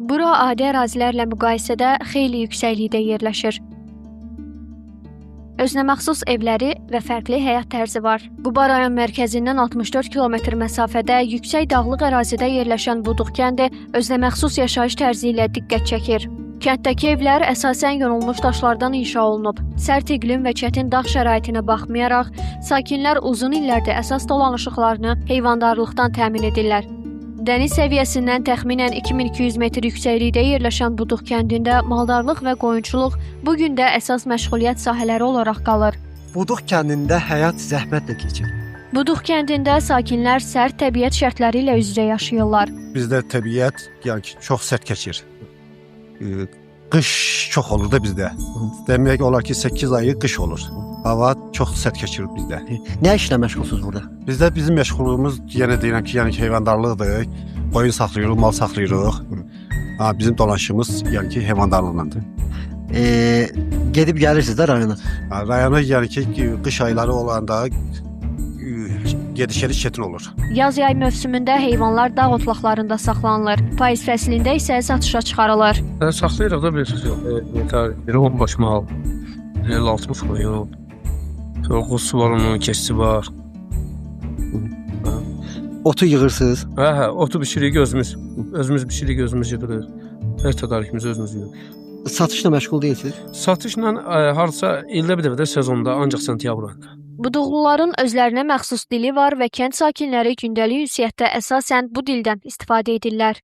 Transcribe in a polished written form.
Bura adi ərazilərlə müqayisədə xeyli yüksəklikdə yerləşir. Özünəməxsus evləri və fərqli həyat tərzi var. Quba rayon mərkəzindən 64 km məsafədə yüksək dağlıq ərazidə yerləşən Buduq kəndi özünəməxsus yaşayış tərzi ilə diqqət çəkir. Kənddəki evlər əsasən yonulmuş daşlardan inşa olunub. Sərt iqlim və çətin dağ şəraitinə baxmayaraq, sakinlər uzun illərdir əsas dolanışıqlarını heyvandarlıqdan təmin edirlər. Dəniz səviyyəsindən təxminən 2200 metr yüksəklikdə yerləşən Buduq kəndində maldarlıq və qoyunçuluq bu gün də əsas məşğuliyyət sahələri olaraq qalır. Buduq kəndində həyat zəhmətlə keçir. Buduq kəndində sakinlər sərt təbiət şərtləri ilə üz-üzə yaşayırlar. Bizdə təbiət çox sərt keçir. Qış çox olur da bizdə. Demək olar ki 8 ayı qış olur. Hava çox sərt keçir bizdə. Nə işlə məşğulsunuz burada? Bizdə bizim məşğulluğumuz yenə deyirəm ki, heyvandarlıqdır. Qoyun saxlayırıq, mal saxlayırıq. Bizim dolanışımız heyvandarlıqlandır. Gedib gəlirsiniz də rayona. Rayona qış ayları olanda gediş-gəliş çətin olur. Yaz-yay mövsümündə heyvanlar dağ otlaqlarında saxlanılır. Payız fəslində isə satışa çıxarılır. Saxlayırıq da bir 10 baş mal, 60 qoyun. Qozusu var, onun keçisi var. Otu yığırsınız? Hə, otu bişiririk özümüz. Özümüz bişiririk, özümüz yığırıq. Hər tədarükümüzü özümüz yığırıq. Satışla məşğul deyilsiniz? Satışla harca ildə bir dəfə də sezonda, ancaq sentyabr ayında. Buduqluların özlərinə məxsus dili var və kənd sakinləri gündəlik ünsiyyətdə əsasən bu dildən istifadə edirlər.